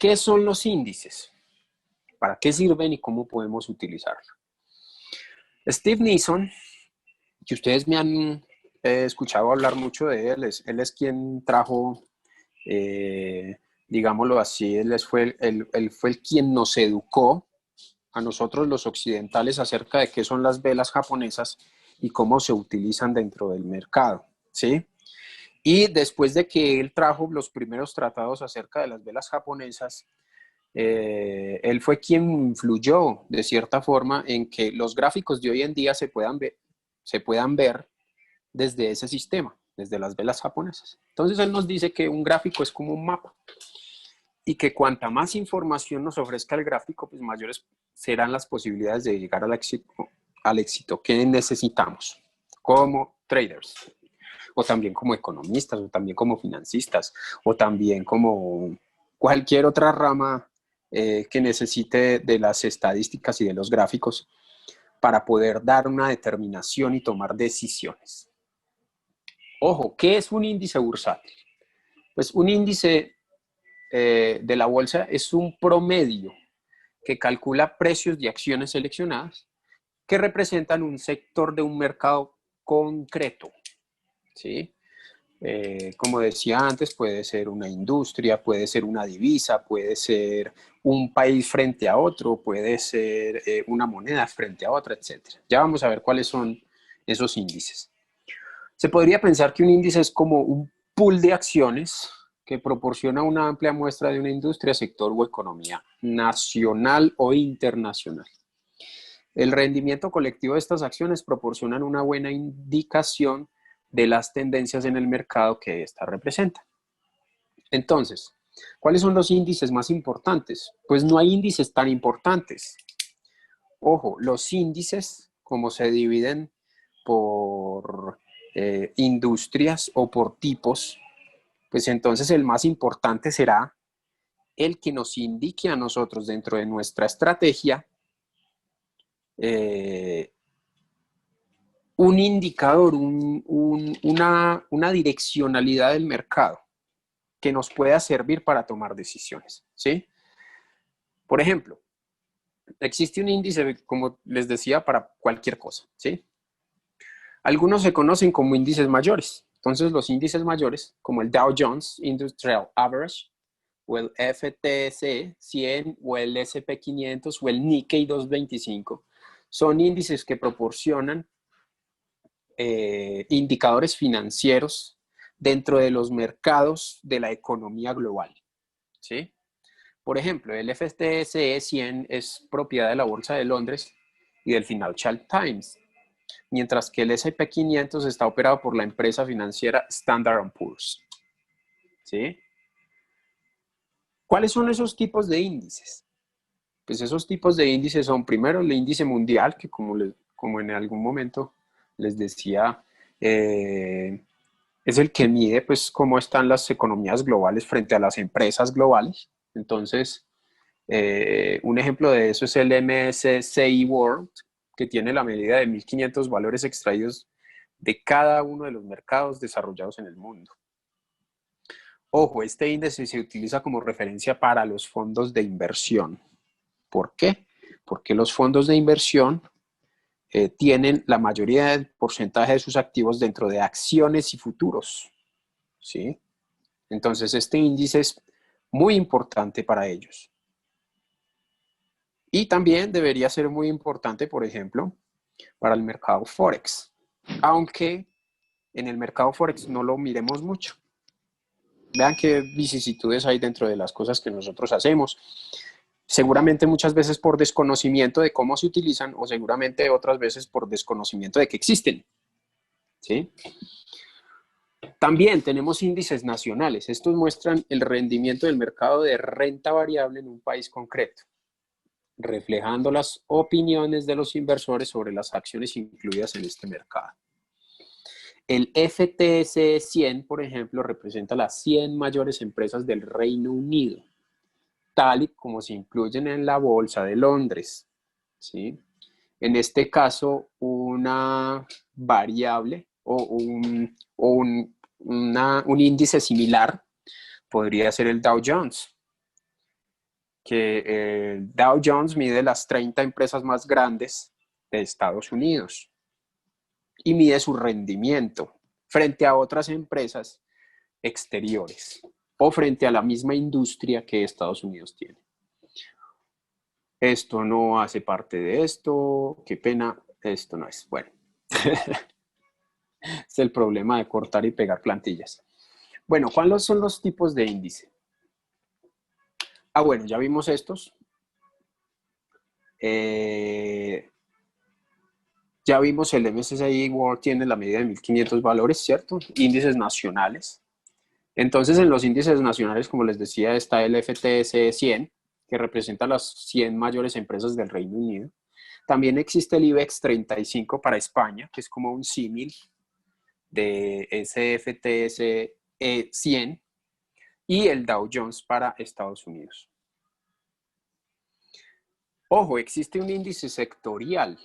¿Qué son los índices? ¿Para qué sirven y cómo podemos utilizarlos? Steve Neeson, que ustedes me han escuchado hablar mucho de él, él es quien trajo, digámoslo así, él fue el quien nos educó a nosotros los occidentales acerca de qué son las velas japonesas y cómo se utilizan dentro del mercado, ¿sí? Y después de que él trajo los primeros tratados acerca de las velas japonesas, él fue quien influyó de cierta forma en que los gráficos de hoy en día se puedan ver desde ese sistema, desde las velas japonesas. Entonces él nos dice que un gráfico es como un mapa y que cuanta más información nos ofrezca el gráfico, pues mayores serán las posibilidades de llegar al éxito que necesitamos como traders, o también como economistas, o también como financistas, o también como cualquier otra rama que necesite de las estadísticas y de los gráficos para poder dar una determinación y tomar decisiones. Ojo, ¿qué es un índice bursátil? Pues un índice de la bolsa es un promedio que calcula precios de acciones seleccionadas que representan un sector de un mercado concreto, ¿sí? Como decía antes, puede ser una industria, puede ser una divisa, puede ser un país frente a otro, puede ser una moneda frente a otra, etc. Ya vamos a ver cuáles son esos índices. Se podría pensar que un índice es como un pool de acciones que proporciona una amplia muestra de una industria, sector o economía nacional o internacional. El rendimiento colectivo de estas acciones proporcionan una buena indicación de las tendencias en el mercado que ésta representa. Entonces, ¿cuáles son los índices más importantes? Pues no hay índices tan importantes. Ojo, los índices, como se dividen por industrias o por tipos, pues entonces el más importante será el que nos indique a nosotros dentro de nuestra estrategia un indicador, una direccionalidad del mercado que nos pueda servir para tomar decisiones, ¿sí? Por ejemplo, existe un índice, como les decía, para cualquier cosa, ¿sí? Algunos se conocen como índices mayores. Entonces, los índices mayores, como el Dow Jones Industrial Average, o el FTSE 100, o el S&P 500, o el Nikkei 225, son índices que proporcionan indicadores financieros dentro de los mercados de la economía global, ¿sí? Por ejemplo, el FTSE 100 es propiedad de la Bolsa de Londres y del Financial Times, mientras que el S&P 500 está operado por la empresa financiera Standard & Poor's, ¿sí? ¿Cuáles son esos tipos de índices? Pues esos tipos de índices son primero el índice mundial, que como en algún momento les decía, es el que mide pues cómo están las economías globales frente a las empresas globales. Entonces, un ejemplo de eso es el MSCI World, que tiene la medida de 1.500 valores extraídos de cada uno de los mercados desarrollados en el mundo. Ojo, este índice se utiliza como referencia para los fondos de inversión. ¿Por qué? Porque los fondos de inversión tienen la mayoría del porcentaje de sus activos dentro de acciones y futuros, ¿sí? Entonces, este índice es muy importante para ellos. Y también debería ser muy importante, por ejemplo, para el mercado Forex, aunque en el mercado Forex no lo miremos mucho. Vean qué vicisitudes hay dentro de las cosas que nosotros hacemos. Seguramente muchas veces por desconocimiento de cómo se utilizan o seguramente otras veces por desconocimiento de que existen, ¿sí? También tenemos índices nacionales. Estos muestran el rendimiento del mercado de renta variable en un país concreto, reflejando las opiniones de los inversores sobre las acciones incluidas en este mercado. El FTSE 100, por ejemplo, representa las 100 mayores empresas del Reino Unido, tal y como se incluyen en la Bolsa de Londres, ¿sí? En este caso, una variable un índice similar podría ser el Dow Jones. que el Dow Jones mide las 30 empresas más grandes de Estados Unidos y mide su rendimiento frente a otras empresas exteriores o frente a la misma industria que Estados Unidos tiene. Esto no hace parte de esto, qué pena, esto no es. Bueno, es el problema de cortar y pegar plantillas. Bueno, ¿cuáles son los tipos de índice? Ah, bueno, ya vimos estos. Ya vimos el MSCI World tiene la medida de 1500 valores, ¿cierto? Índices nacionales. Entonces, en los índices nacionales, como les decía, está el FTSE 100, que representa las 100 mayores empresas del Reino Unido. También existe el IBEX 35 para España, que es como un símil de ese FTSE 100, y el Dow Jones para Estados Unidos. Ojo, existe un índice sectorial.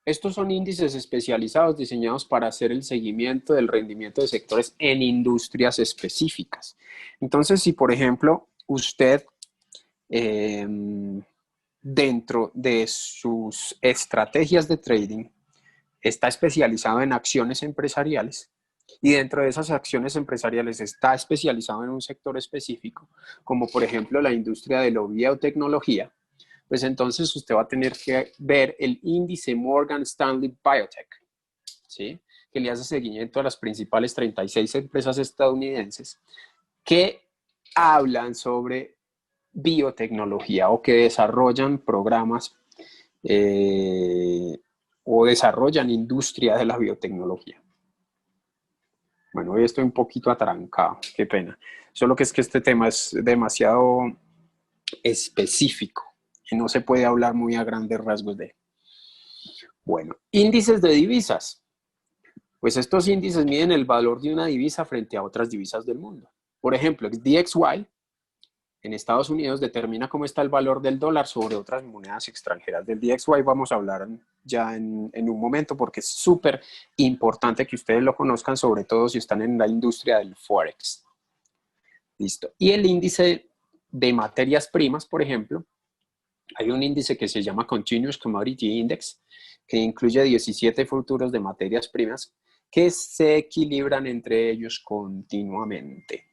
Estos son índices especializados diseñados para hacer el seguimiento del rendimiento de sectores en industrias específicas. Entonces, si por ejemplo usted dentro de sus estrategias de trading está especializado en acciones empresariales y dentro de esas acciones empresariales está especializado en un sector específico, como por ejemplo la industria de la biotecnología, pues entonces usted va a tener que ver el índice Morgan Stanley Biotech, ¿sí? Que le hace seguimiento a las principales 36 empresas estadounidenses que hablan sobre biotecnología o que desarrollan programas o desarrollan industria de la biotecnología. Bueno, hoy estoy un poquito atrancado, qué pena. Solo que es que este tema es demasiado específico y no se puede hablar muy a grandes rasgos de él. Bueno, índices de divisas. Pues estos índices miden el valor de una divisa frente a otras divisas del mundo. Por ejemplo, el DXY en Estados Unidos determina cómo está el valor del dólar sobre otras monedas extranjeras. Del DXY vamos a hablar ya en un momento porque es súper importante que ustedes lo conozcan, sobre todo si están en la industria del Forex. Listo. Y el índice de materias primas, por ejemplo, hay un índice que se llama Continuous Commodity Index, que incluye 17 futuros de materias primas que se equilibran entre ellos continuamente.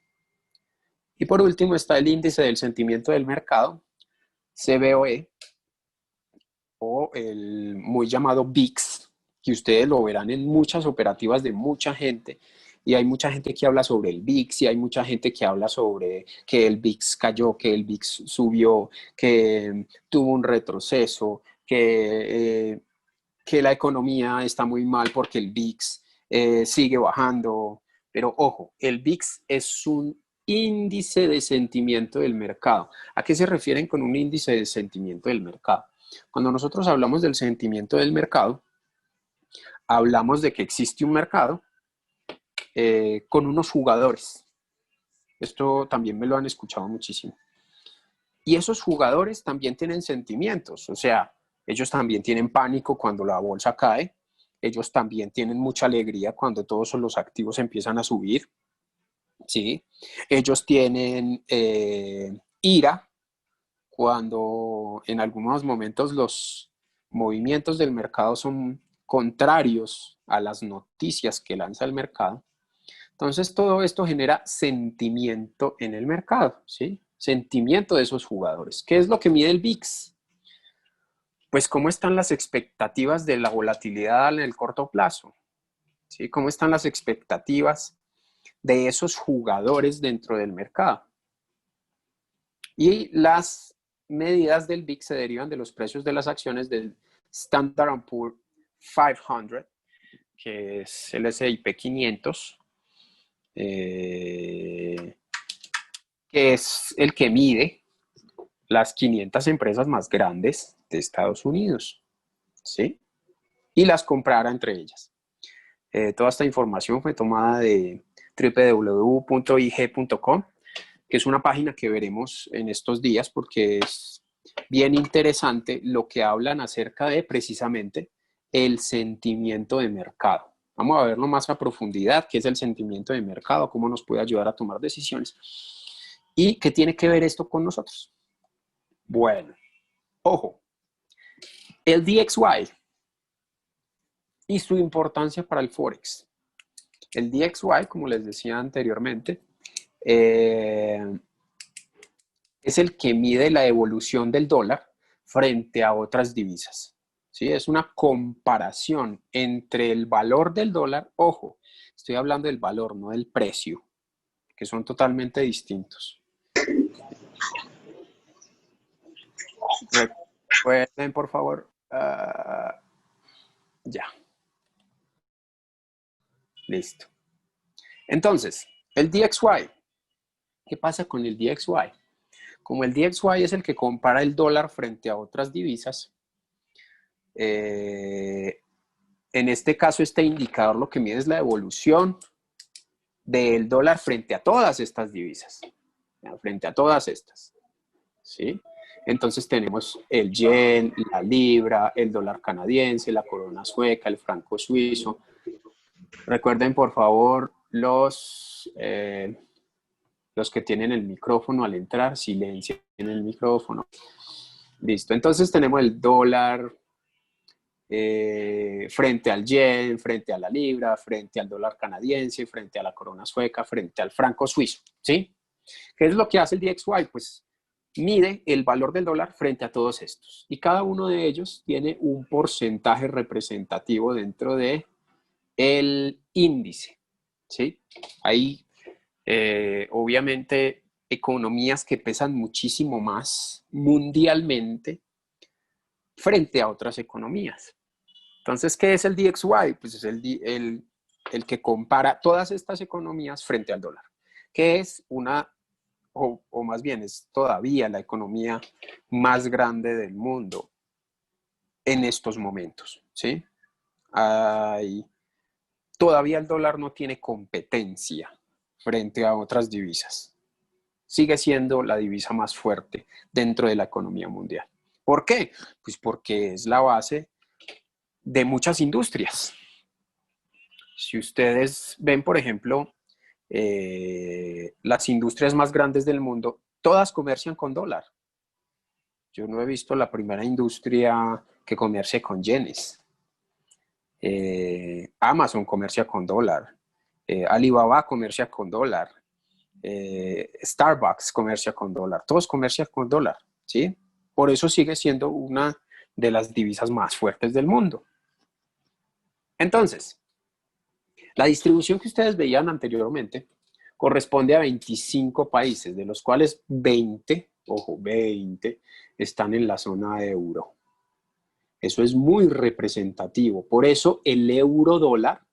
Y por último está el índice del sentimiento del mercado, CBOE, o el muy llamado VIX, que ustedes lo verán en muchas operativas de mucha gente. Y hay mucha gente que habla sobre el VIX y hay mucha gente que habla sobre que el VIX cayó, que el VIX subió, que tuvo un retroceso, que la economía está muy mal porque el VIX sigue bajando. Pero ojo, el VIX es un índice de sentimiento del mercado. ¿A qué se refieren con un índice de sentimiento del mercado? Cuando nosotros hablamos del sentimiento del mercado, hablamos de que existe un mercado con unos jugadores. Esto también me lo han escuchado muchísimo. Y esos jugadores también tienen sentimientos, o sea, ellos también tienen pánico cuando la bolsa cae, ellos también tienen mucha alegría cuando todos los activos empiezan a subir, ¿sí? Ellos tienen ira cuando en algunos momentos los movimientos del mercado son contrarios a las noticias que lanza el mercado. Entonces todo esto genera sentimiento en el mercado, ¿sí? Sentimiento de esos jugadores. ¿Qué es lo que mide el VIX? Pues cómo están las expectativas de la volatilidad en el corto plazo, ¿sí? Cómo están las expectativas de esos jugadores dentro del mercado. Y las medidas del VIX se derivan de los precios de las acciones del Standard & Poor's 500, que es el S&P 500, que es el que mide las 500 empresas más grandes de Estados Unidos, ¿sí? Y las comprara entre ellas. Toda esta información fue tomada de www.ig.com, que es una página que veremos en estos días porque es bien interesante lo que hablan acerca de precisamente el sentimiento de mercado. Vamos a verlo más a profundidad, qué es el sentimiento de mercado, cómo nos puede ayudar a tomar decisiones. ¿Y qué tiene que ver esto con nosotros? Bueno, ojo, el DXY y su importancia para el Forex. El DXY, como les decía anteriormente, es el que mide la evolución del dólar frente a otras divisas. ¿Sí? Es una comparación entre el valor del dólar, ojo, estoy hablando del valor, no del precio, que son totalmente distintos. Recuerden, por favor, ya. Listo. Entonces, el DXY. ¿Qué pasa con el DXY? Como el DXY es el que compara el dólar frente a otras divisas, en este caso este indicador lo que mide es la evolución del dólar frente a todas estas divisas, frente a todas estas, ¿sí? Entonces tenemos el yen, la libra, el dólar canadiense, la corona sueca, el franco suizo. Recuerden, por favor, los que tienen el micrófono al entrar, silencien el micrófono. Listo, entonces tenemos el dólar frente al yen, frente a la libra, frente al dólar canadiense, frente a la corona sueca, frente al franco suizo, ¿sí? ¿Qué es lo que hace el DXY? Pues mide el valor del dólar frente a todos estos. Y cada uno de ellos tiene un porcentaje representativo dentro de el índice, ¿sí? Hay, obviamente, economías que pesan muchísimo más mundialmente frente a otras economías. Entonces, ¿qué es el DXY? Pues es el que compara todas estas economías frente al dólar, que es una, o más bien es todavía la economía más grande del mundo en estos momentos, ¿sí? Todavía el dólar no tiene competencia frente a otras divisas. Sigue siendo la divisa más fuerte dentro de la economía mundial. ¿Por qué? Pues porque es la base de muchas industrias. Si ustedes ven, por ejemplo, las industrias más grandes del mundo, todas comercian con dólar. Yo no he visto la primera industria que comercie con yenes. Amazon comercia con dólar. Alibaba comercia con dólar. Starbucks comercia con dólar. Todos comercian con dólar, ¿sí? Por eso sigue siendo una de las divisas más fuertes del mundo. Entonces, la distribución que ustedes veían anteriormente corresponde a 25 países, de los cuales 20, ojo, 20, están en la zona euro. Eso es muy representativo. Por eso el euro dólar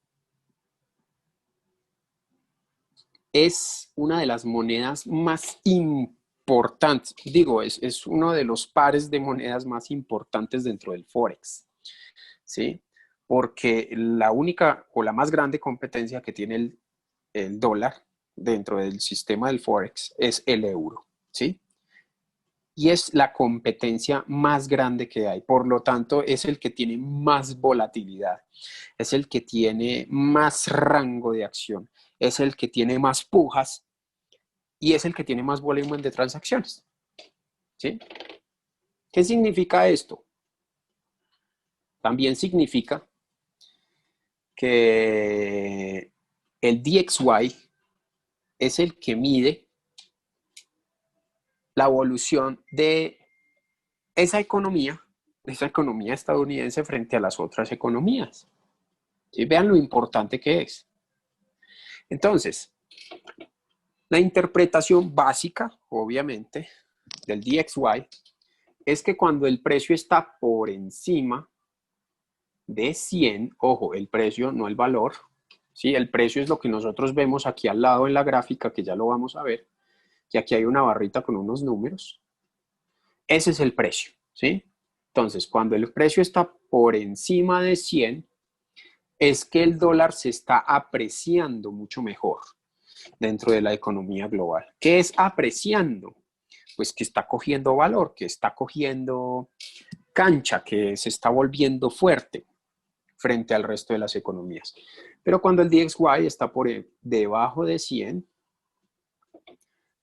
es una de las monedas más importantes. Digo, es uno de los pares de monedas más importantes dentro del Forex, ¿sí? Porque la única o la más grande competencia que tiene el dólar dentro del sistema del Forex es el euro, ¿sí? Y es la competencia más grande que hay. Por lo tanto, es el que tiene más volatilidad, es el que tiene más rango de acción, es el que tiene más pujas y es el que tiene más volumen de transacciones, ¿sí? ¿Qué significa esto? También significa que el DXY es el que mide la evolución de esa economía estadounidense frente a las otras economías. ¿Sí? Vean lo importante que es. Entonces, la interpretación básica, obviamente, del DXY es que cuando el precio está por encima de 100, ojo, el precio, no el valor, ¿sí? El precio es lo que nosotros vemos aquí al lado en la gráfica, que ya lo vamos a ver, que aquí hay una barrita con unos números. Ese es el precio, ¿sí? Entonces, cuando el precio está por encima de 100, es que el dólar se está apreciando mucho mejor dentro de la economía global. ¿Qué es apreciando? Pues que está cogiendo valor, que está cogiendo cancha, que se está volviendo fuerte frente al resto de las economías. Pero cuando el DXY está por debajo de 100,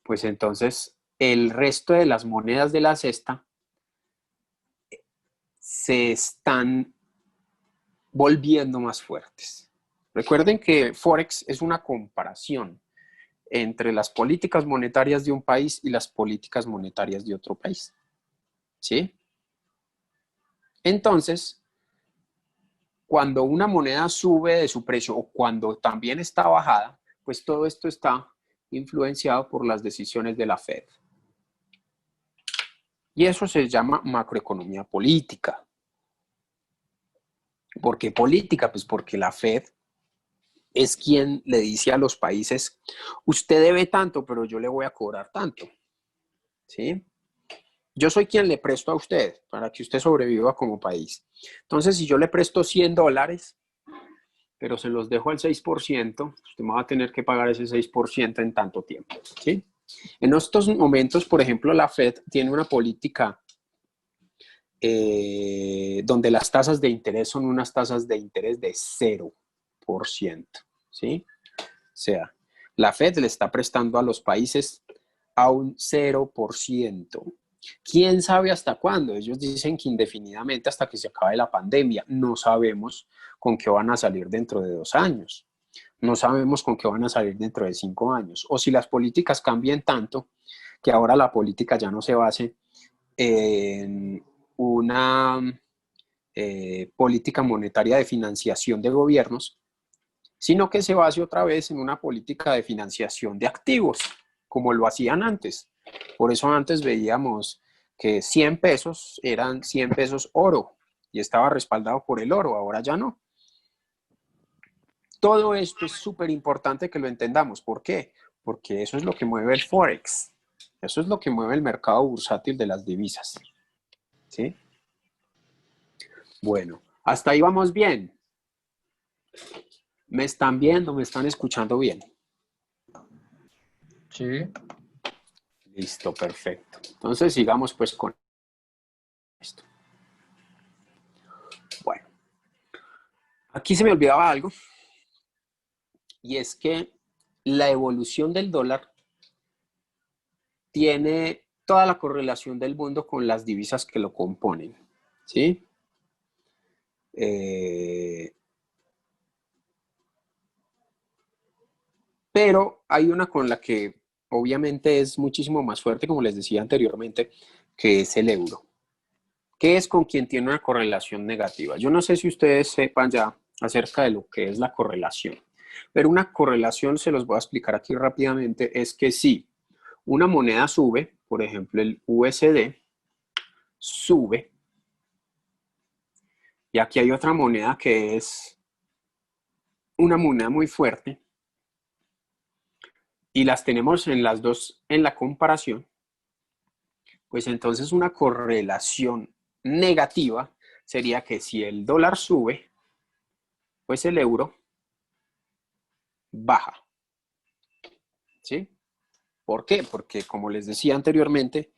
pues entonces el resto de las monedas de la cesta se están volviendo más fuertes. Recuerden que Forex es una comparación entre las políticas monetarias de un país y las políticas monetarias de otro país. ¿Sí? Entonces, cuando una moneda sube de su precio o cuando también está bajada, pues todo esto está influenciado por las decisiones de la Fed. Y eso se llama macroeconomía política. ¿Por qué política? Pues porque la Fed es quien le dice a los países, usted debe tanto, pero yo le voy a cobrar tanto. ¿Sí? Yo soy quien le presto a usted para que usted sobreviva como país. Entonces, si yo le presto $100, pero se los dejo al 6%, usted me va a tener que pagar ese 6% en tanto tiempo. ¿Sí? En estos momentos, por ejemplo, la Fed tiene una política donde las tasas de interés son unas tasas de interés de 0%. ¿Sí? O sea, la Fed le está prestando a los países a un 0%. ¿Quién sabe hasta cuándo? Ellos dicen que indefinidamente hasta que se acabe la pandemia. No sabemos con qué van a salir dentro de 2 años. No sabemos con qué van a salir dentro de 5 años. O si las políticas cambian tanto que ahora la política ya no se base en una política monetaria de financiación de gobiernos, sino que se base otra vez en una política de financiación de activos, como lo hacían antes. Por eso antes veíamos que 100 pesos eran 100 pesos oro y estaba respaldado por el oro, ahora ya no. Todo esto es súper importante que lo entendamos. ¿Por qué? Porque eso es lo que mueve el Forex. Eso es lo que mueve el mercado bursátil de las divisas. ¿Sí? Bueno, hasta ahí vamos bien. ¿Me están viendo? ¿Me están escuchando bien? Sí. Listo, perfecto. Entonces sigamos pues con esto. Bueno, aquí se me olvidaba algo y es que la evolución del dólar tiene toda la correlación del mundo con las divisas que lo componen, ¿sí? Eh, pero hay una con la que obviamente es muchísimo más fuerte, como les decía anteriormente, que es el euro, que es con quien tiene una correlación negativa. Yo no sé si ustedes sepan ya acerca de lo que es la correlación, pero una correlación, se los voy a explicar aquí rápidamente, es que si una moneda sube, por ejemplo el USD sube, y aquí hay otra moneda que es una moneda muy fuerte, y las tenemos en las dos en la comparación, pues entonces una correlación negativa sería que si el dólar sube, pues el euro baja. ¿Sí? ¿Por qué? Porque como les decía anteriormente,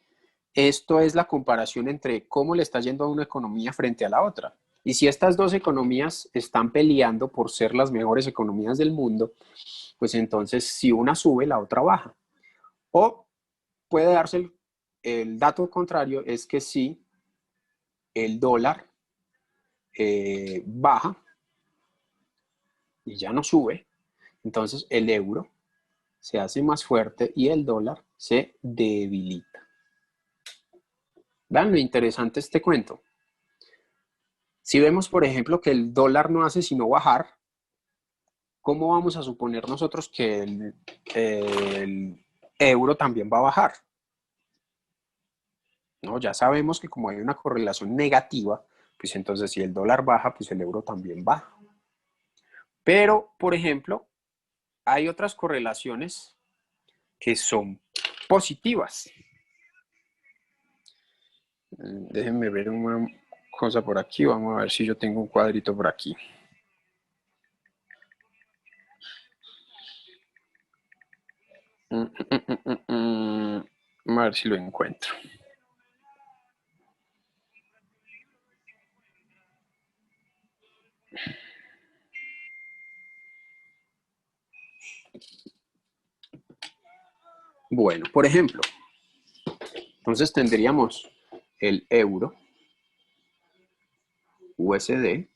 esto es la comparación entre cómo le está yendo a una economía frente a la otra. Y si estas dos economías están peleando por ser las mejores economías del mundo, pues entonces si una sube, la otra baja. O puede darse el dato contrario, es que si el dólar baja y ya no sube, entonces el euro se hace más fuerte y el dólar se debilita. Vean lo interesante este cuento. Si vemos, por ejemplo, que el dólar no hace sino bajar, ¿cómo vamos a suponer nosotros que el euro también va a bajar? ¿No? Ya sabemos que como hay una correlación negativa, pues entonces si el dólar baja, pues el euro también baja. Pero, por ejemplo, hay otras correlaciones que son positivas. Déjenme ver una cosa por aquí, vamos a ver si yo tengo un cuadrito por aquí. Vamos a ver si lo encuentro. Bueno, por ejemplo, entonces tendríamos el euro USD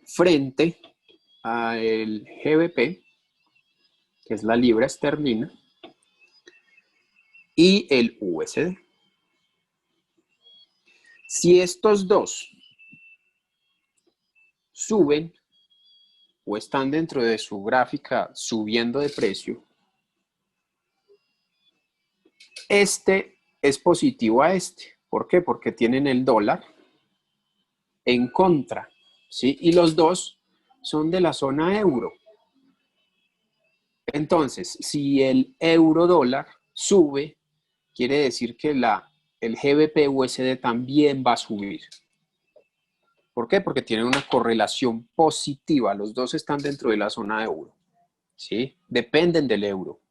frente al GBP, que es la libra esterlina, y el USD. Si estos dos suben o están dentro de su gráfica subiendo de precio, este es positivo a este. ¿Por qué? Porque tienen el dólar en contra, ¿sí? Y los dos son de la zona euro. Entonces, si el euro dólar sube, quiere decir que el GBP USD también va a subir. ¿Por qué? Porque tienen una correlación positiva. Los dos están dentro de la zona euro, ¿sí? Dependen del euro.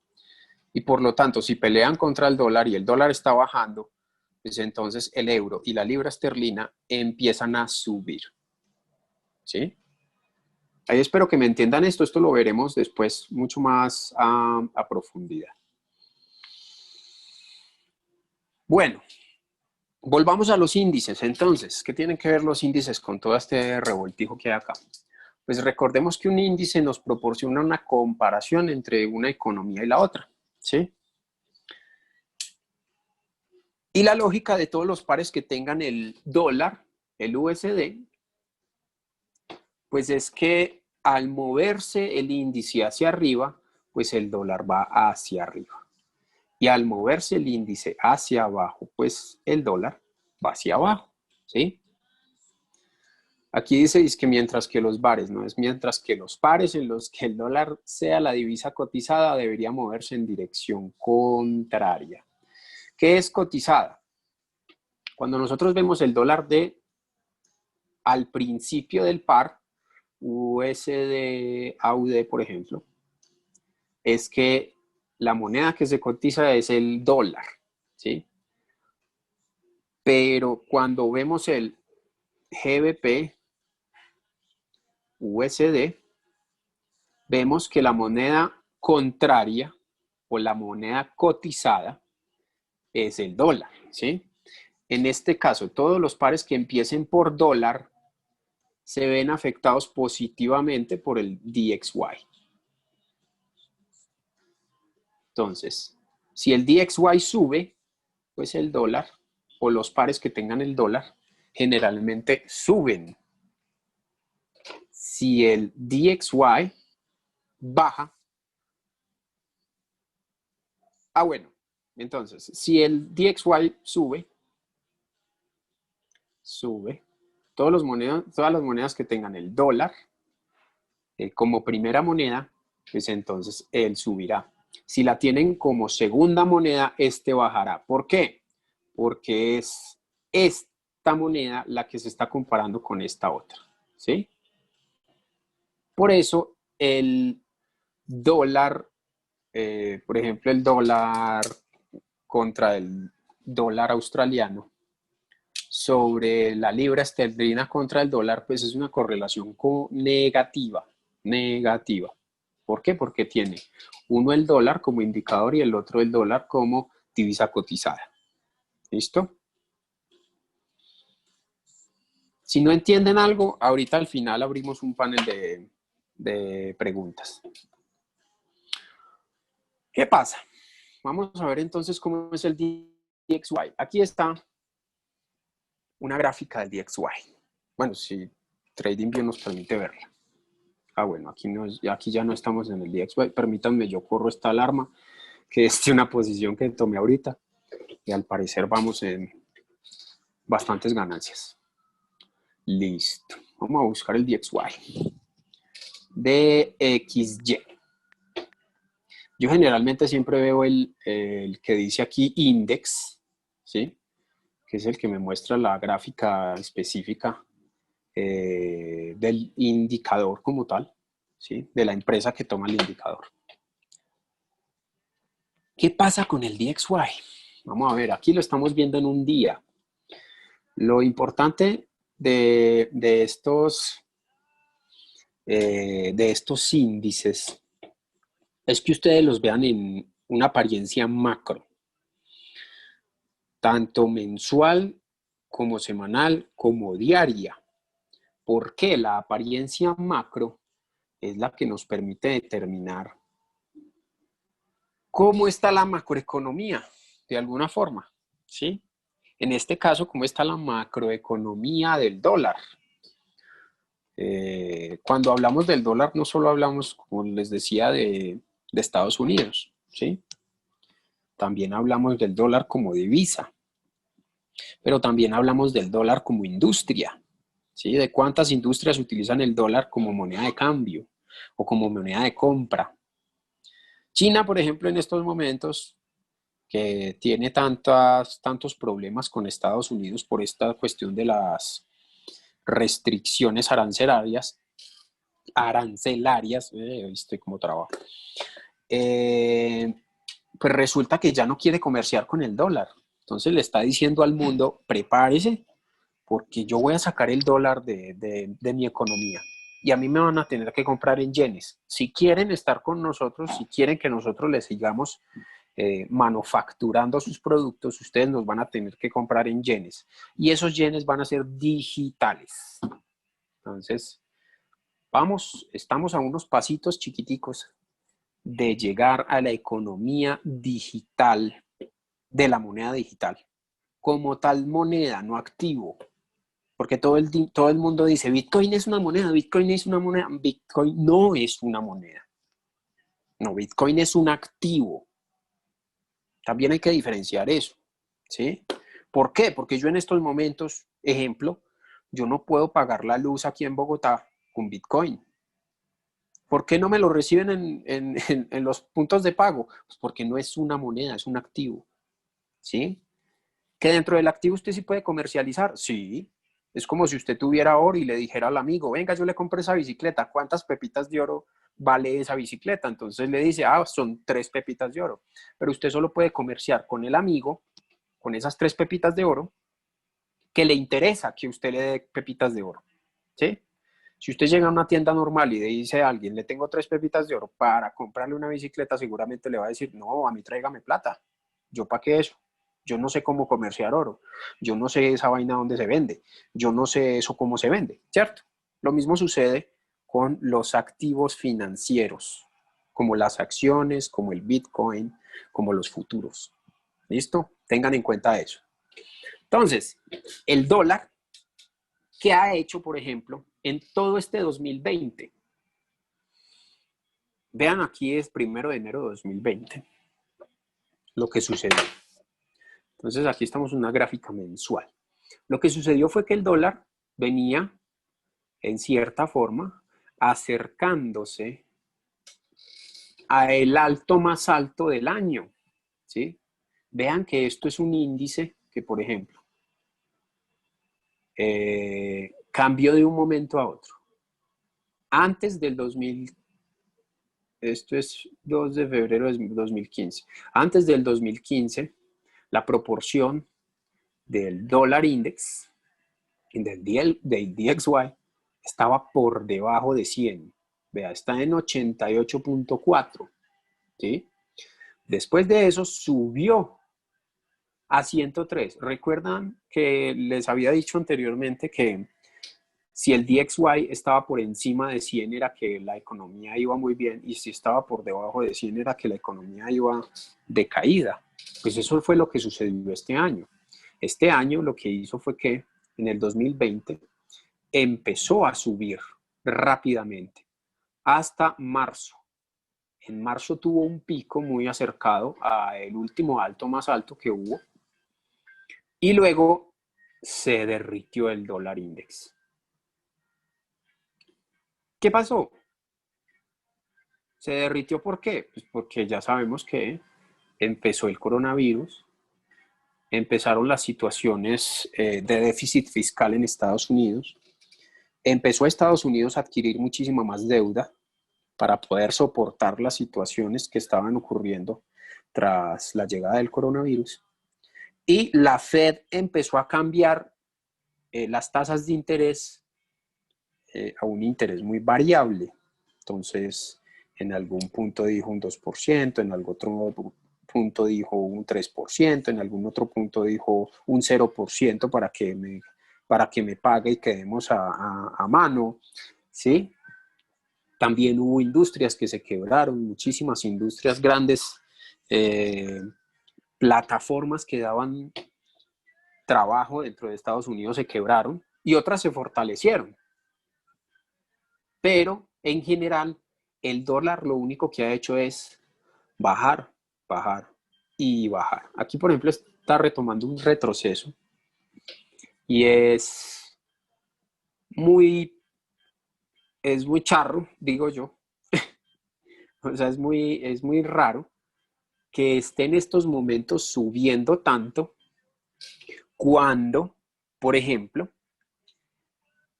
Y por lo tanto, si pelean contra el dólar y el dólar está bajando, pues entonces el euro y la libra esterlina empiezan a subir, ¿sí? Ahí espero que me entiendan esto. Esto lo veremos después mucho más a profundidad. Bueno, volvamos a los índices. Entonces, ¿qué tienen que ver los índices con todo este revoltijo que hay acá? Pues recordemos que un índice nos proporciona una comparación entre una economía y la otra, ¿sí? Y la lógica de todos los pares que tengan el dólar, el USD, pues es que al moverse el índice hacia arriba, pues el dólar va hacia arriba. Y al moverse el índice hacia abajo, pues el dólar va hacia abajo, ¿sí? Aquí dice que mientras que los bares, no es mientras que los pares en los que el dólar sea la divisa cotizada debería moverse en dirección contraria. ¿Qué es cotizada? Cuando nosotros vemos el dólar al principio del par, USD, AUD, por ejemplo, es que la moneda que se cotiza es el dólar, ¿sí? Pero cuando vemos el GBP, USD, vemos que la moneda contraria o la moneda cotizada es el dólar, ¿sí? En este caso, todos los pares que empiecen por dólar se ven afectados positivamente por el DXY. Entonces, si el DXY sube, pues el dólar o los pares que tengan el dólar generalmente suben. Si el DXY baja, bueno, entonces, si el DXY sube, todas las monedas que tengan el dólar como primera moneda, pues entonces él subirá. Si la tienen como segunda moneda, este bajará. ¿Por qué? Porque es esta moneda la que se está comparando con esta otra, ¿sí? Por eso el dólar, por ejemplo, el dólar contra el dólar australiano sobre la libra esterlina contra el dólar, pues es una correlación negativa, negativa. ¿Por qué? Porque tiene uno el dólar como indicador y el otro el dólar como divisa cotizada. ¿Listo? Si no entienden algo, ahorita al final abrimos un panel de preguntas. ¿Qué pasa? Vamos a ver entonces cómo es el DXY. Aquí está una gráfica del DXY. Bueno, si TradingView nos permite verla. Bueno, aquí ya no estamos en el DXY. Permítanme, yo corro esta alarma, que es de una posición que tomé ahorita. Y al parecer vamos en bastantes ganancias. Listo. Vamos a buscar el DXY. DXY. Yo generalmente siempre veo el que dice aquí index, ¿sí? Que es el que me muestra la gráfica específica del indicador como tal, ¿sí? De la empresa que toma el indicador. ¿Qué pasa con el DXY? Vamos a ver, aquí lo estamos viendo en un día. Lo importante de estos índices es que ustedes los vean una apariencia macro, tanto mensual como semanal como diaria. ¿Por qué? La apariencia macro es la que nos permite determinar cómo está la macroeconomía, de alguna forma, ¿sí? En este caso, cómo está la macroeconomía del dólar. Cuando hablamos del dólar, no solo hablamos, como les decía, de Estados Unidos, ¿sí? También hablamos del dólar como divisa, pero también hablamos del dólar como industria, ¿sí? De cuántas industrias utilizan el dólar como moneda de cambio o como moneda de compra. China, por ejemplo, en estos momentos, que tiene tantos problemas con Estados Unidos por esta cuestión de las restricciones arancelarias, estoy como trabajo, pues resulta que ya no quiere comerciar con el dólar. Entonces le está diciendo al mundo, prepárese, porque yo voy a sacar el dólar de mi economía. Y a mí me van a tener que comprar en yenes. Si quieren estar con nosotros, si quieren que nosotros les sigamos manufacturando sus productos, ustedes nos van a tener que comprar en yenes. Y esos yenes van a ser digitales. Entonces, estamos a unos pasitos chiquiticos de llegar a la economía digital, de la moneda digital, como tal moneda, no activo. Porque todo el mundo dice, Bitcoin es una moneda, Bitcoin es una moneda. Bitcoin no es una moneda. No, Bitcoin es un activo. También hay que diferenciar eso, ¿sí? ¿Por qué? Porque yo en estos momentos, ejemplo, yo no puedo pagar la luz aquí en Bogotá con Bitcoin. ¿Por qué no me lo reciben en los puntos de pago? Pues porque no es una moneda, es un activo, ¿sí? ¿Que dentro del activo usted sí puede comercializar? Sí. Es como si usted tuviera oro y le dijera al amigo, venga, yo le compré esa bicicleta, ¿cuántas pepitas de oro vale esa bicicleta? Entonces le dice, son 3 pepitas de oro. Pero usted solo puede comerciar con el amigo, con esas 3 pepitas de oro, que le interesa que usted le dé pepitas de oro, ¿sí? Si usted llega a una tienda normal y le dice a alguien, le tengo 3 pepitas de oro para comprarle una bicicleta, seguramente le va a decir, no, a mí tráigame plata. ¿Yo para qué eso? Yo no sé cómo comerciar oro. Yo no sé esa vaina dónde se vende. Yo no sé eso cómo se vende, ¿cierto? Lo mismo sucede con los activos financieros, como las acciones, como el Bitcoin, como los futuros. ¿Listo? Tengan en cuenta eso. Entonces, el dólar, ¿qué ha hecho, por ejemplo, en todo este 2020? Vean, aquí es 1 de enero de 2020 lo que sucedió. Entonces aquí estamos en una gráfica mensual. Lo que sucedió fue que el dólar venía, en cierta forma, acercándose a el alto más alto del año, ¿sí? Vean que esto es un índice que, por ejemplo, cambió de un momento a otro. Antes del 2000, esto es 2 de febrero de 2015. Antes del 2015, la proporción del dólar index, del DXY, estaba por debajo de 100. Vea, está en 88.4. ¿Sí? Después de eso subió a 103. Recuerdan que les había dicho anteriormente que si el DXY estaba por encima de 100 era que la economía iba muy bien y si estaba por debajo de 100 era que la economía iba de caída. Pues eso fue lo que sucedió este año. Este año lo que hizo fue que en el 2020 empezó a subir rápidamente hasta marzo. En marzo tuvo un pico muy acercado al último alto más alto que hubo y luego se derritió el dólar index. ¿Qué pasó? ¿Se derritió por qué? Pues porque ya sabemos que empezó el coronavirus, empezaron las situaciones de déficit fiscal en Estados Unidos, empezó Estados Unidos a adquirir muchísima más deuda para poder soportar las situaciones que estaban ocurriendo tras la llegada del coronavirus. Y la Fed empezó a cambiar las tasas de interés a un interés muy variable. Entonces, En algún punto dijo un 2%, en algún otro punto dijo un 3%, en algún otro punto dijo un 0% para que me pague y quedemos a mano, ¿sí? También hubo industrias que se quebraron, muchísimas industrias grandes, plataformas que daban trabajo dentro de Estados Unidos se quebraron y otras se fortalecieron. Pero en general, el dólar lo único que ha hecho es bajar, bajar y bajar. Aquí, por ejemplo, está retomando un retroceso y muy, es muy charro, digo yo. O sea, es muy raro que esté en estos momentos subiendo tanto cuando, por ejemplo,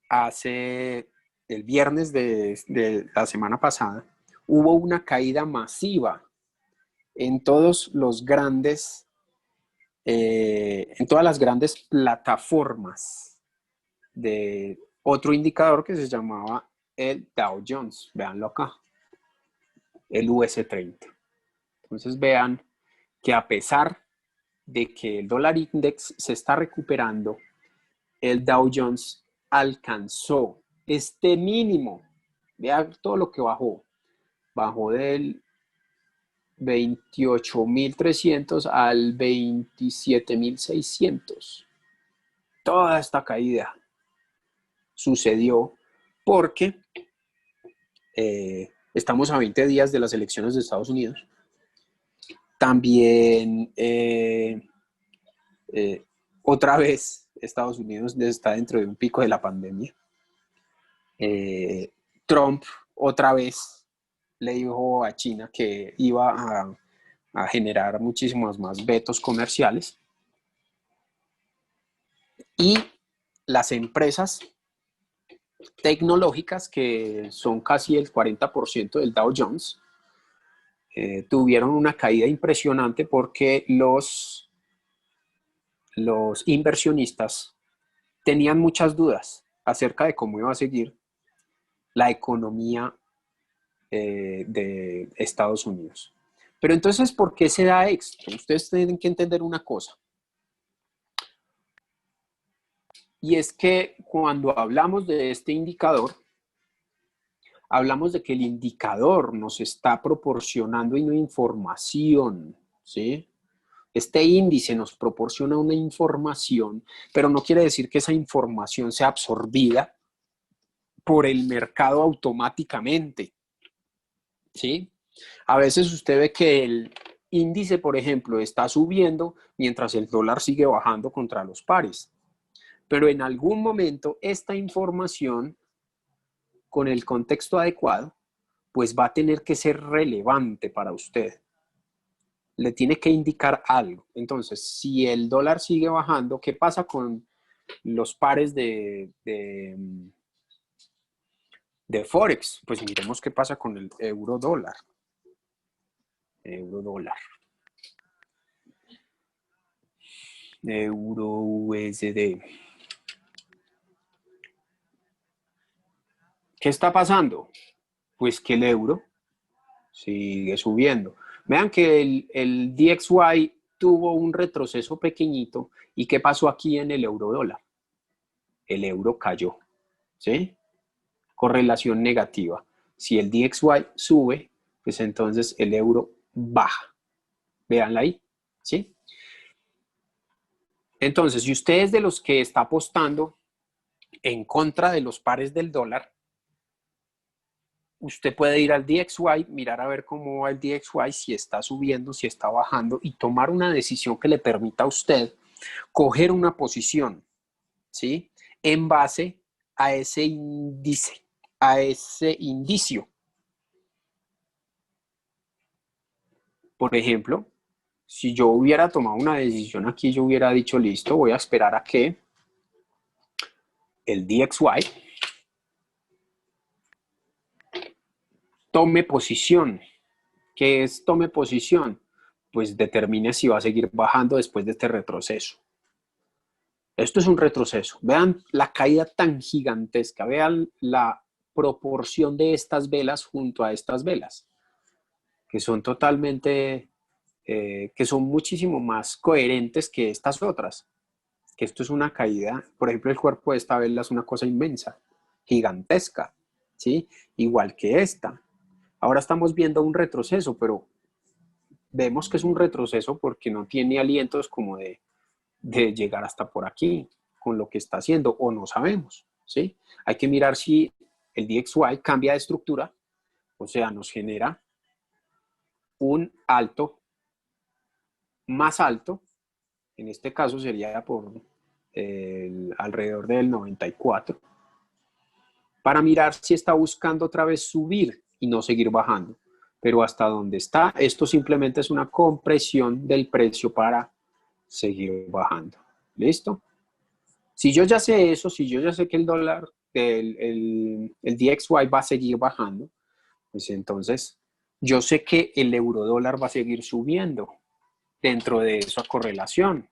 hace el viernes de la semana pasada, hubo una caída masiva en todos los grandes, en todas las grandes plataformas de otro indicador que se llamaba el Dow Jones. Veanlo acá, el US 30. Entonces vean que a pesar de que el dólar index se está recuperando, el Dow Jones alcanzó este mínimo. Vean todo lo que bajó. Bajó del 28.300 al 27.600. Toda esta caída sucedió porque estamos a 20 días de las elecciones de Estados Unidos. También otra vez Estados Unidos está dentro de un pico de la pandemia. Trump otra vez le dijo a China que iba a generar muchísimos más vetos comerciales. Y las empresas tecnológicas, que son casi el 40% del Dow Jones, tuvieron una caída impresionante porque los inversionistas tenían muchas dudas acerca de cómo iba a seguir la economía de Estados Unidos. Pero entonces, ¿por qué se da esto? Ustedes tienen que entender una cosa. Y es que cuando hablamos de este indicador, hablamos de que el indicador nos está proporcionando una información, ¿sí? Este índice nos proporciona una información, pero no quiere decir que esa información sea absorbida por el mercado automáticamente, ¿sí? A veces usted ve que el índice, por ejemplo, está subiendo mientras el dólar sigue bajando contra los pares. Pero en algún momento esta información, con el contexto adecuado, pues va a tener que ser relevante para usted. Le tiene que indicar algo. Entonces, si el dólar sigue bajando, ¿qué pasa con los pares de Forex? Pues miremos qué pasa con el euro dólar. Euro dólar. Euro USD. ¿Qué está pasando? Pues que el euro sigue subiendo. Vean que el DXY tuvo un retroceso pequeñito. ¿Y qué pasó aquí en el euro dólar? El euro cayó, ¿sí? Correlación negativa. Si el DXY sube, pues entonces el euro baja. Véanla ahí, ¿sí? Entonces, si usted es de los que está apostando en contra de los pares del dólar, usted puede ir al DXY, mirar a ver cómo va el DXY, si está subiendo, si está bajando y tomar una decisión que le permita a usted coger una posición, ¿sí? En base a ese índice, a ese indicio. Por ejemplo, si yo hubiera tomado una decisión aquí, yo hubiera dicho, listo, voy a esperar a que el DXY tome posición. ¿Qué es tome posición? Pues determine si va a seguir bajando después de este retroceso. Esto es un retroceso. Vean la caída tan gigantesca, vean la proporción de estas velas junto a estas velas, que son totalmente, que son muchísimo más coherentes que estas otras, que esto es una caída. Por ejemplo, el cuerpo de esta vela es una cosa inmensa, gigantesca, ¿sí? Igual que esta. Ahora estamos viendo un retroceso, pero vemos que es un retroceso porque no tiene alientos como de llegar hasta por aquí con lo que está haciendo, o no sabemos, ¿sí? Hay que mirar si el DXY cambia de estructura, o sea, nos genera un alto más alto, en este caso sería por alrededor del 94, para mirar si está buscando otra vez subir y no seguir bajando. Pero hasta donde está, esto simplemente es una compresión del precio para seguir bajando. ¿Listo? Si yo ya sé eso, si yo ya sé que el dólar, el DXY va a seguir bajando, pues entonces yo sé que el euro dólar va a seguir subiendo dentro de esa correlación.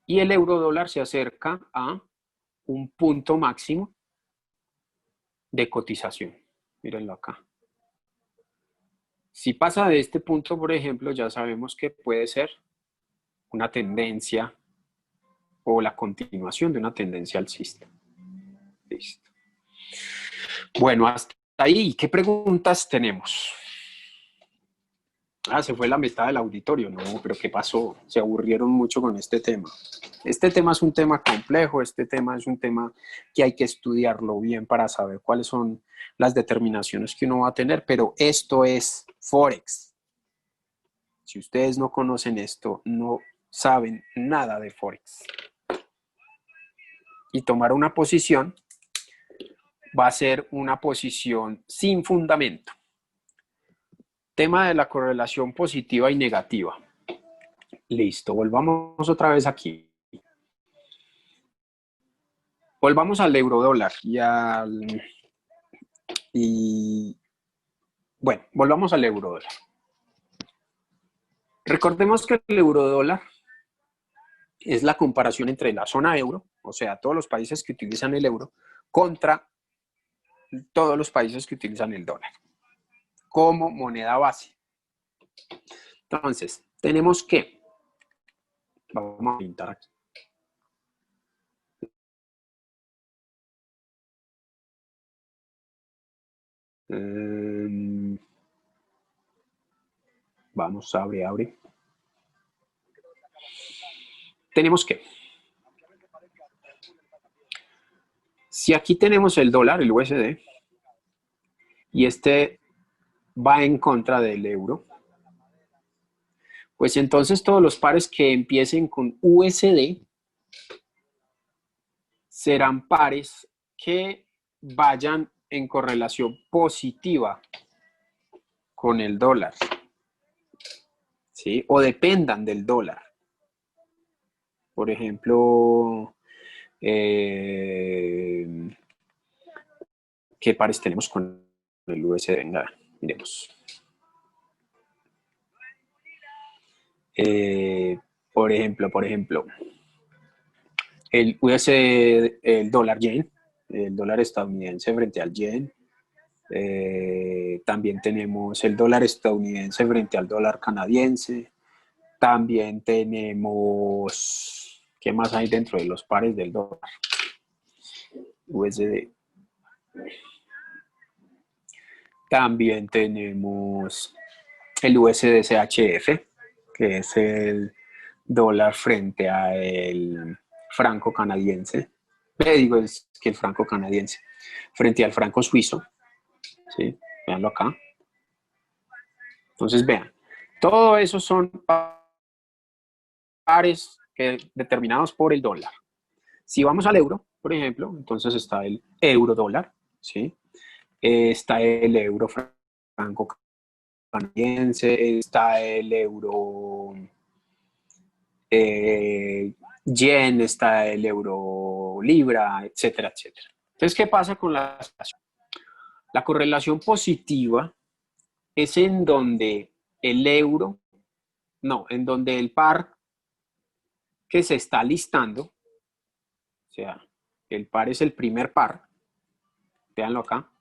Y el euro dólar se acerca a un punto máximo de cotización. Mírenlo acá. Si pasa de este punto, por ejemplo, ya sabemos que puede ser una tendencia o la continuación de una tendencia alcista. Listo. Bueno, hasta ahí, ¿qué preguntas tenemos? Ah, se fue la mitad del auditorio. No, pero ¿qué pasó? Se aburrieron mucho con este tema. Este tema es un tema complejo, este tema es un tema que hay que estudiarlo bien para saber cuáles son las determinaciones que uno va a tener, pero esto es Forex. Si ustedes no conocen esto, no saben nada de Forex. Y tomar una posición va a ser una posición sin fundamento. Tema de la correlación positiva y negativa. Listo, volvamos otra vez aquí. Volvamos al euro dólar y bueno, volvamos al euro dólar. Recordemos que el euro dólar es la comparación entre la zona euro, o sea, todos los países que utilizan el euro, contra todos los países que utilizan el dólar como moneda base. Entonces, tenemos que, vamos a pintar aquí. Vamos, abre. Tenemos que, si aquí tenemos el dólar, el USD, y este va en contra del euro, pues entonces todos los pares que empiecen con USD serán pares que vayan en correlación positiva con el dólar, ¿sí? O dependan del dólar. Por ejemplo, ¿qué pares tenemos con el USD? Venga, miremos. Por ejemplo, el USD, el dólar yen, el dólar estadounidense frente al yen. También tenemos el dólar estadounidense frente al dólar canadiense. También tenemos, ¿qué más hay dentro de los pares del dólar? USD. También tenemos el USD-CHF, que es el dólar frente al franco canadiense. Digo, es que el franco canadiense, frente al franco suizo. ¿Sí? Veanlo acá. Entonces, vean, todo eso son pares determinados por el dólar. Si vamos al euro, por ejemplo, entonces está el euro dólar, ¿sí? Está el euro franco canadiense, está el euro yen, está el euro libra, etcétera, etcétera. Entonces, ¿qué pasa con la correlación? La correlación positiva es en donde el euro, no, en donde el par que se está listando, o sea, el par es el primer par, véanlo acá,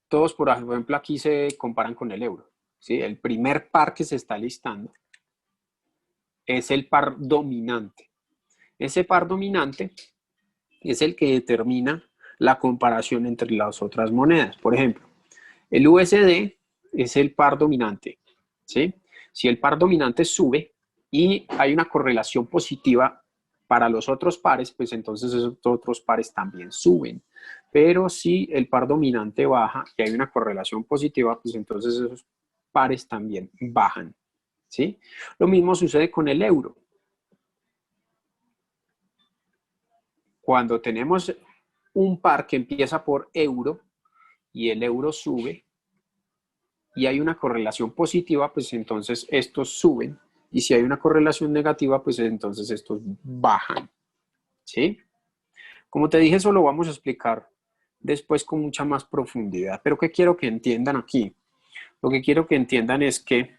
todos por ejemplo aquí se comparan con el euro, ¿sí? El primer par que se está listando es el par dominante. Ese par dominante es el que determina la comparación entre las otras monedas. Por ejemplo, el USD es el par dominante, ¿sí? Si el par dominante sube y hay una correlación positiva para los otros pares, pues entonces esos otros pares también suben. Pero si el par dominante baja y hay una correlación positiva, pues entonces esos pares también bajan, ¿sí? Lo mismo sucede con el euro. Cuando tenemos un par que empieza por euro y el euro sube y hay una correlación positiva, pues entonces estos suben. Y si hay una correlación negativa, pues entonces estos bajan. ¿Sí? Como te dije, eso lo vamos a explicar después con mucha más profundidad. Pero ¿qué quiero que entiendan aquí? Lo que quiero que entiendan es que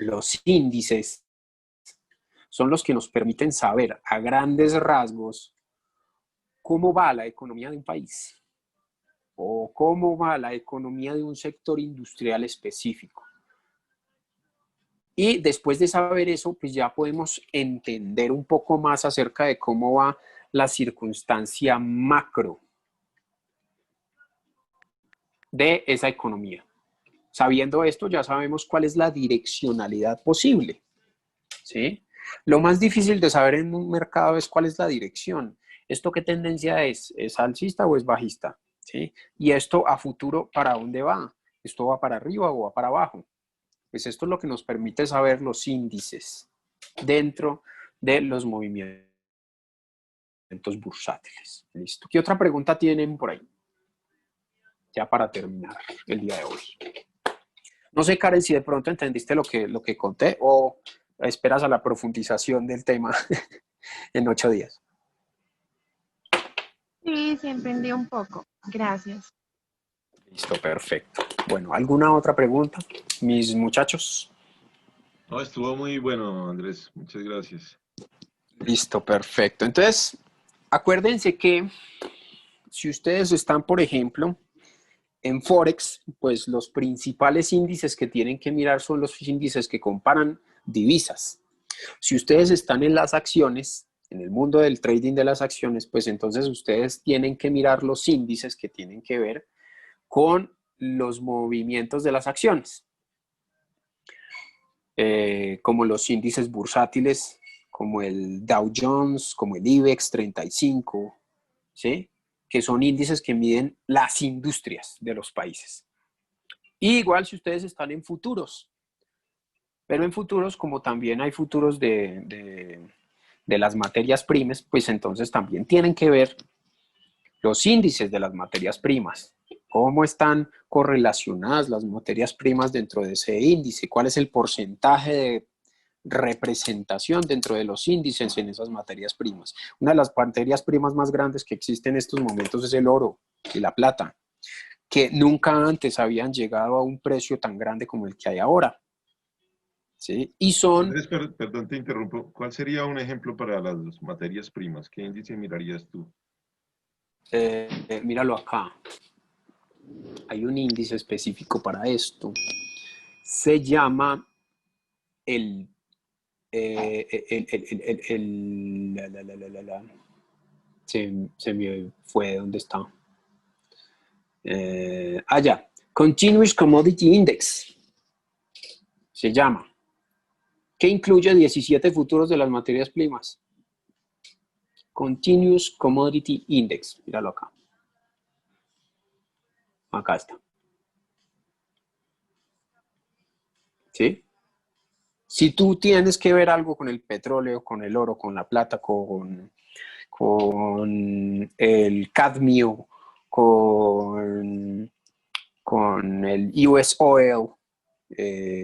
los índices son los que nos permiten saber a grandes rasgos cómo va la economía de un país o cómo va la economía de un sector industrial específico. Y después de saber eso, pues ya podemos entender un poco más acerca de cómo va la circunstancia macro de esa economía. Sabiendo esto, ya sabemos cuál es la direccionalidad posible, ¿sí? Lo más difícil de saber en un mercado es cuál es la dirección. ¿Esto qué tendencia es? ¿Es alcista o es bajista? ¿Sí? Y esto a futuro, ¿para dónde va? ¿Esto va para arriba o va para abajo? Pues esto es lo que nos permite saber los índices dentro de los movimientos bursátiles. ¿Listo? ¿Qué otra pregunta tienen por ahí? Ya para terminar el día de hoy. No sé, Karen, si de pronto entendiste lo que conté o esperas a la profundización del tema en 8 días. Sí, sí entendí un poco. Gracias. Listo, perfecto. Bueno, ¿alguna otra pregunta, mis muchachos? No, estuvo muy bueno, Andrés. Muchas gracias. Listo, perfecto. Entonces, acuérdense que si ustedes están, por ejemplo, en Forex, pues los principales índices que tienen que mirar son los índices que comparan divisas. Si ustedes están en las acciones, en el mundo del trading de las acciones, pues entonces ustedes tienen que mirar los índices que tienen que ver con los movimientos de las acciones, como los índices bursátiles, como el Dow Jones, como el IBEX 35, ¿sí? Que son índices que miden las industrias de los países. Y igual si ustedes están en futuros, pero en futuros, como también hay futuros de las materias primas, pues entonces también tienen que ver los índices de las materias primas, cómo están correlacionadas las materias primas dentro de ese índice, cuál es el porcentaje de representación dentro de los índices en esas materias primas. Una de las materias primas más grandes que existen en estos momentos es el oro y la plata, que nunca antes habían llegado a un precio tan grande como el que hay ahora. ¿Sí? Y son... Andrés, perdón, te interrumpo. ¿Cuál sería un ejemplo para las materias primas? ¿Qué índice mirarías tú? míralo acá. Hay un índice específico para esto. Se llama el... se me fue, ¿dónde está? Ya. Continuous Commodity Index. Se llama. Que incluye 17 futuros de las materias primas. Continuous Commodity Index. Míralo acá. Acá está. ¿Sí? Si tú tienes que ver algo con el petróleo, con el oro, con la plata, con el cadmio, con el US Oil,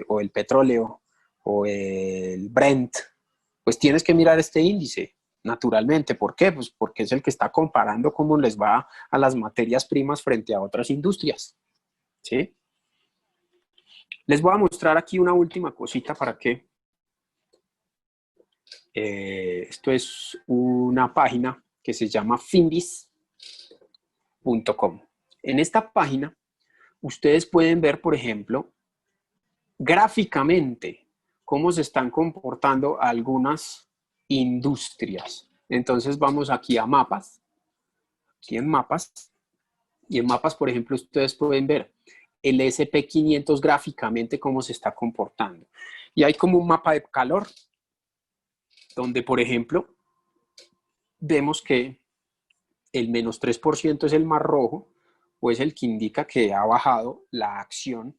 o el petróleo, o el Brent, pues tienes que mirar este índice, naturalmente. ¿Por qué? Pues porque es el que está comparando cómo les va a las materias primas frente a otras industrias. ¿Sí? Les voy a mostrar aquí una última cosita para que Esto es una página que se llama finbis.com. En esta página, ustedes pueden ver, por ejemplo, gráficamente cómo se están comportando algunas industrias. Entonces vamos aquí a mapas, aquí en mapas, y en mapas, por ejemplo, ustedes pueden ver el SP500 gráficamente cómo se está comportando. Y hay como un mapa de calor, donde, por ejemplo, vemos que el menos 3% es el más rojo, o es el que indica que ha bajado la acción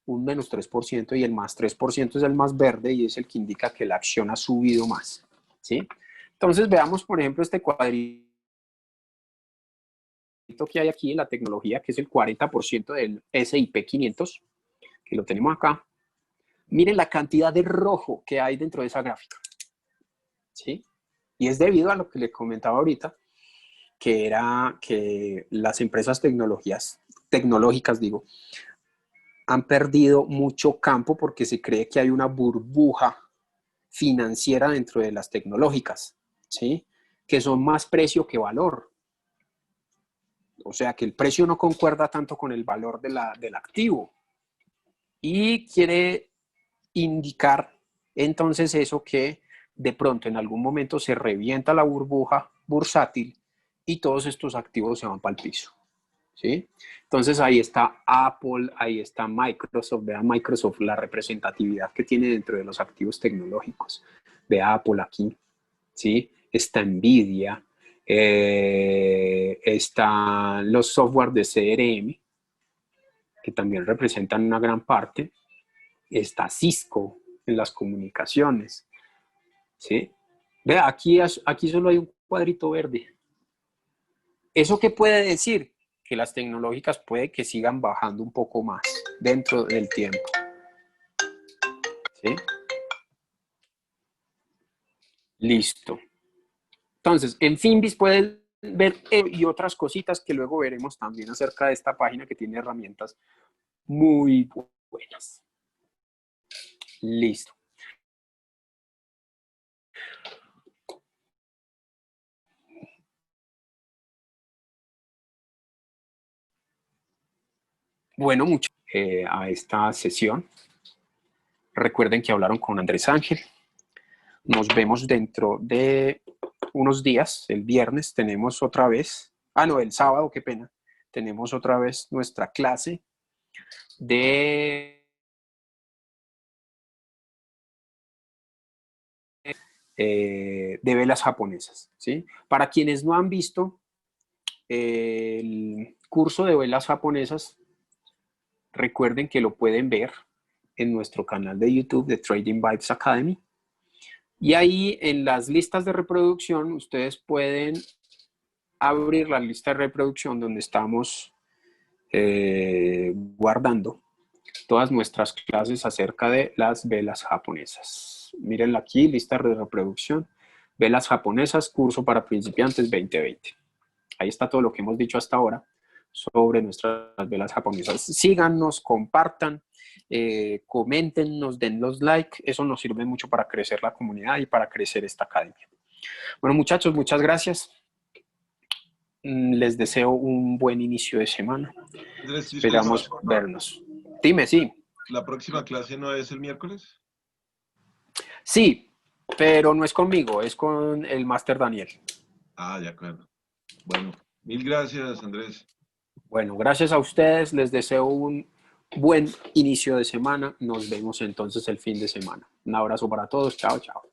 un menos 3%, y el más 3% es el más verde y es el que indica que la acción ha subido más, ¿sí? Entonces veamos, por ejemplo, este cuadrito que hay aquí en la tecnología, que es el 40% del S&P 500, que lo tenemos acá. Miren la cantidad de rojo que hay dentro de esa gráfica, ¿sí? Y es debido a lo que le comentaba ahorita, que era que las empresas tecnológicas, han perdido mucho campo porque se cree que hay una burbuja financiera dentro de las tecnológicas, ¿sí? Que son más precio que valor. O sea, que el precio no concuerda tanto con el valor del activo. Y quiere indicar entonces eso, que de pronto en algún momento se revienta la burbuja bursátil y todos estos activos se van para el piso, ¿sí? Entonces ahí está Apple, ahí está Microsoft. Vea Microsoft la representatividad que tiene dentro de los activos tecnológicos. Vea Apple aquí, ¿sí? Está Nvidia, están los software de CRM, que también representan una gran parte. Está Cisco en las comunicaciones, ¿sí? Vea, aquí solo hay un cuadrito verde. ¿Eso qué puede decir? Que las tecnológicas puede que sigan bajando un poco más dentro del tiempo, ¿sí? Listo. Entonces, en Finbis pueden ver y otras cositas que luego veremos también acerca de esta página, que tiene herramientas muy buenas. Listo. Bueno, mucho a esta sesión. Recuerden que hablaron con Andrés Ángel. Nos vemos dentro de unos días. El viernes tenemos otra vez, el sábado, qué pena, tenemos otra vez nuestra clase de velas japonesas, ¿sí? Para quienes no han visto el curso de velas japonesas, recuerden que lo pueden ver en nuestro canal de YouTube de Trading Vibes Academy. Y ahí en las listas de reproducción ustedes pueden abrir la lista de reproducción donde estamos guardando todas nuestras clases acerca de las velas japonesas. Mírenla aquí, lista de reproducción, velas japonesas, curso para principiantes 2020. Ahí está todo lo que hemos dicho hasta ahora sobre nuestras velas japonesas. Síganos, compartan, comenten, nos den los like. Eso nos sirve mucho para crecer la comunidad y para crecer esta academia. Bueno, muchachos, muchas gracias. Les deseo un buen inicio de semana. Andrés, Esperamos vernos. Dime, sí. ¿La próxima clase no es el miércoles? Sí, pero no es conmigo, es con el máster Daniel. Ah, de acuerdo. Bueno, mil gracias, Andrés. Bueno, gracias a ustedes. Les deseo un buen inicio de semana. Nos vemos entonces el fin de semana. Un abrazo para todos. Chao, chao.